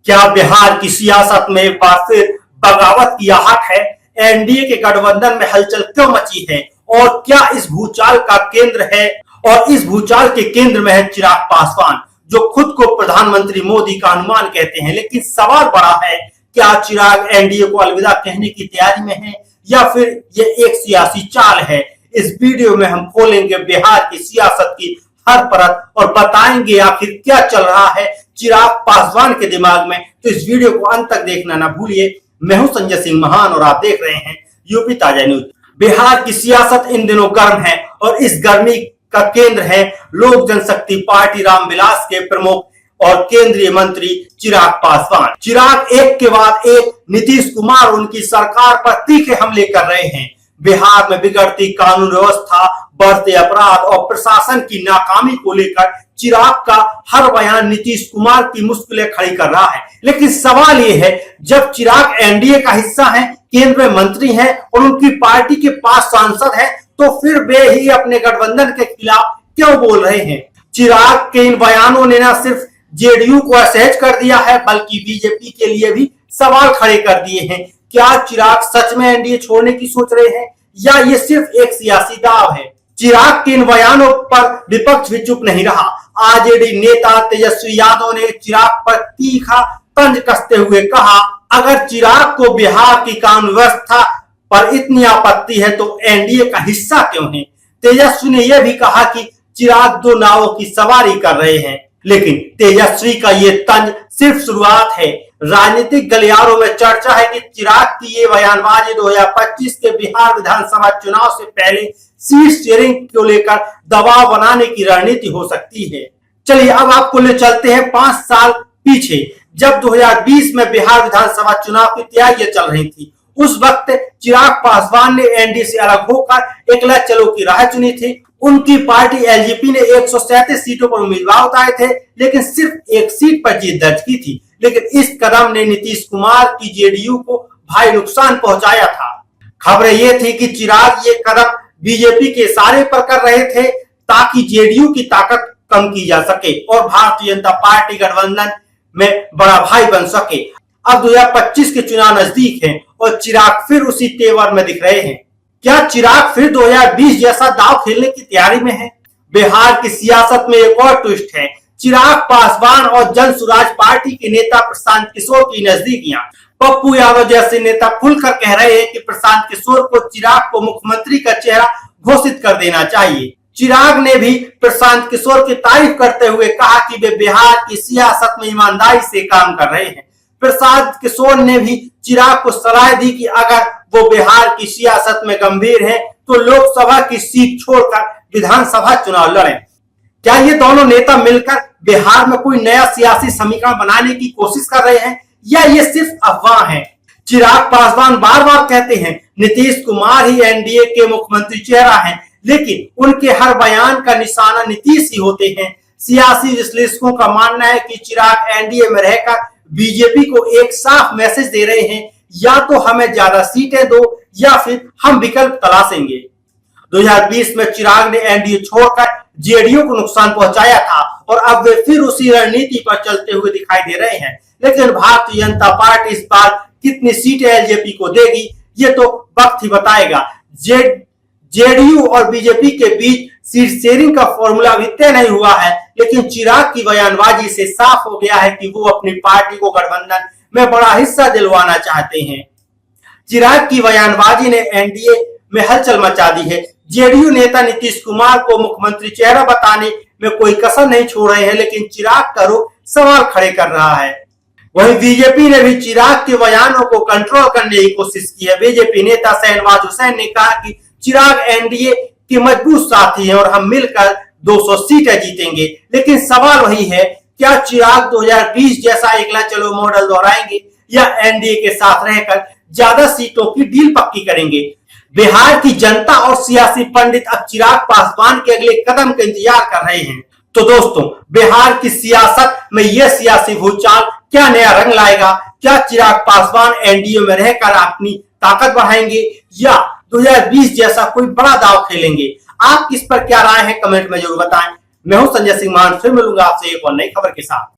क्या बिहार की सियासत में एक बार फिर बगावत की आहट है? एनडीए के गठबंधन में हलचल क्यों मची है और क्या इस भूचाल का केंद्र है? और इस भूचाल के केंद्र में है चिराग पासवान, जो खुद को प्रधानमंत्री मोदी का अनुमान कहते हैं। लेकिन सवाल बड़ा है, क्या चिराग एनडीए को अलविदा कहने की तैयारी में है या फिर ये एक सियासी चाल है? इस वीडियो में हम खोलेंगे बिहार की सियासत की हर परत और बताएंगे आखिर क्या चल रहा है चिराग पासवान के दिमाग में। तो इस वीडियो को अंत तक देखना ना भूलिए। मैं हूं संजय सिंह महान और आप देख रहे हैं यूपी ताजा न्यूज। बिहार की सियासत इन दिनों गर्म है और इस गर्मी का केंद्र है लोक जनशक्ति पार्टी रामविलास के प्रमुख और केंद्रीय मंत्री चिराग पासवान। चिराग एक के बाद एक नीतीश कुमार उनकी सरकार पर तीखे हमले कर रहे हैं। बिहार में बिगड़ती कानून व्यवस्था, बढ़ते अपराध और प्रशासन की नाकामी को लेकर चिराग का हर बयान नीतीश कुमार की मुश्किलें खड़ी कर रहा है। लेकिन सवाल यह है, जब चिराग एनडीए का हिस्सा है, केंद्र में मंत्री हैं और उनकी पार्टी के पास सांसद हैं, तो फिर वे ही अपने गठबंधन के खिलाफ क्यों बोल रहे हैं? चिराग के इन बयानों ने न सिर्फ जेडीयू को असहज कर दिया है बल्कि बीजेपी के लिए भी सवाल खड़े कर दिए हैं। क्या चिराग सच में एनडीए छोड़ने की सोच रहे हैं या ये सिर्फ एक सियासी दाव है? चिराग के इन बयानों पर विपक्ष भी चुप नहीं रहा। आरजेडी नेता तेजस्वी यादव ने चिराग पर तीखा तंज कसते हुए कहा, अगर चिराग को बिहार की कानून व्यवस्था पर इतनी आपत्ति है तो एनडीए का हिस्सा क्यों है? तेजस्वी ने यह भी कहा कि चिराग दो नावों की सवारी कर रहे हैं। लेकिन तेजस्वी का ये तंज सिर्फ शुरुआत है। राजनीतिक गलियारों में चर्चा है कि चिराग की ये बयानबाजी 2025 के बिहार विधानसभा चुनाव से पहले सीट शेयरिंग को लेकर दबाव बनाने की रणनीति हो सकती है। चलिए अब आपको ले चलते हैं 5 साल पीछे, जब 2020 में बिहार विधानसभा चुनाव की तैयारियां चल रही थी। उस वक्त चिराग पासवान ने एनडीए से अलग होकर एकला चलो की राह चुनी थी। उनकी पार्टी एलजेपी ने 137 सीटों पर उम्मीदवार उतारे थे, लेकिन सिर्फ एक सीट पर जीत दर्ज की थी। लेकिन इस कदम ने नीतीश कुमार की जेडीयू को भारी नुकसान पहुंचाया था। खबरें ये थी कि चिराग ये कदम बीजेपी के इशारे पर कर रहे थे ताकि जेडीयू की ताकत कम की जा सके और भारतीय जनता पार्टी गठबंधन में बड़ा भाई बन सके। अब 2025 के चुनाव नजदीक हैं और चिराग फिर उसी तेवर में दिख रहे हैं। क्या चिराग फिर 2020 जैसा दांव खेलने की तैयारी में है? बिहार की सियासत में एक और ट्विस्ट है। चिराग पासवान और जन सुराज पार्टी के नेता प्रशांत किशोर की नजदीकियां। पप्पू यादव जैसे नेता खुलकर कह रहे हैं कि प्रशांत किशोर को चिराग को मुख्यमंत्री का चेहरा घोषित कर देना चाहिए। चिराग ने भी प्रशांत किशोर की तारीफ करते हुए कहा कि वे बिहार की सियासत में ईमानदारी से काम कर रहे हैं। प्रशांत किशोर ने भी चिराग को सलाह दी कि अगर वो बिहार की सियासत में गंभीर है तो लोकसभा की सीट छोड़कर विधानसभा चुनाव लड़ें। क्या ये दोनों नेता मिलकर बिहार में कोई नया सियासी समीकरण बनाने की कोशिश कर रहे हैं या ये सिर्फ अफवाह है? चिराग पासवान बार बार कहते हैं नीतीश कुमार ही एनडीए के मुख्यमंत्री चेहरा हैं, लेकिन उनके हर बयान का निशाना नीतीश ही होते हैं। सियासी विश्लेषकों का मानना है कि चिराग एनडीए में रहकर बीजेपी को एक साफ मैसेज दे रहे हैं, या तो हमें ज्यादा सीटें दो या फिर हम विकल्प तलाशेंगे। 2020 में चिराग ने एनडीए छोड़कर जेडीयू को नुकसान पहुंचाया था और अब वे फिर उसी रणनीति पर चलते हुए दिखाई दे रहे हैं। लेकिन भारतीय जनता पार्टी इस बार कितनी सीटें एलजेपी को देगी ये तो वक्त ही बताएगा। जेडीयू और बीजेपी के बीच सीट शेयरिंग का फॉर्मूला अभी तय नहीं हुआ है, लेकिन चिराग की बयानबाजी से साफ हो गया है कि वो अपनी पार्टी को गठबंधन में बड़ा हिस्सा दिलवाना चाहते हैं। चिराग की बयानबाजी ने एनडीए में हलचल मचा दी है। जेडीयू नेता नीतीश कुमार को मुख्यमंत्री चेहरा बताने में कोई कसर नहीं छोड़ रहे हैं, लेकिन चिराग का रुख सवाल खड़े कर रहा है। वहीं बीजेपी ने भी चिराग के बयानों को कंट्रोल करने की कोशिश की है। बीजेपी नेता शहनवाज हुसैन ने कहा कि चिराग एनडीए के मजबूत साथी हैं और हम मिलकर 200 सीटें जीतेंगे। लेकिन सवाल वही है, क्या चिराग 2020 जैसा एकला चलो मॉडल दोहराएंगे या एनडीए के साथ रहकर ज्यादा सीटों की डील पक्की करेंगे? बिहार की जनता और सियासी पंडित अब चिराग पासवान के अगले कदम का इंतजार कर रहे हैं। तो दोस्तों, बिहार की सियासत में यह सियासी भूचाल क्या नया रंग लाएगा? क्या चिराग पासवान एनडीए में रहकर अपनी ताकत बढ़ाएंगे या 2020 जैसा कोई बड़ा दांव खेलेंगे? आप इस पर क्या राय है कमेंट में जरूर बताएं। मैं हूं संजय सिंह मान, फिर मिलूंगा आपसे एक और नई खबर के साथ।